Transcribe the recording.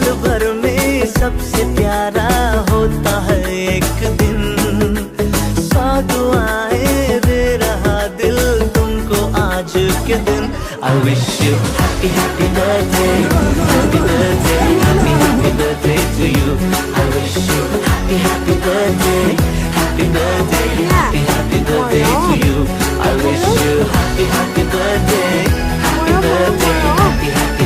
साल भर में सबसे प्यारा होता है एक दिन। 100 दुआएं दे रहा दिल तुमको आज के दिन। I wish you happy happy birthday, happy birthday, happy happy birthday to you. I wish you happy happy birthday, happy birthday, happy happy birthday to you. I wish you happy happy birthday, happy birthday, happy happy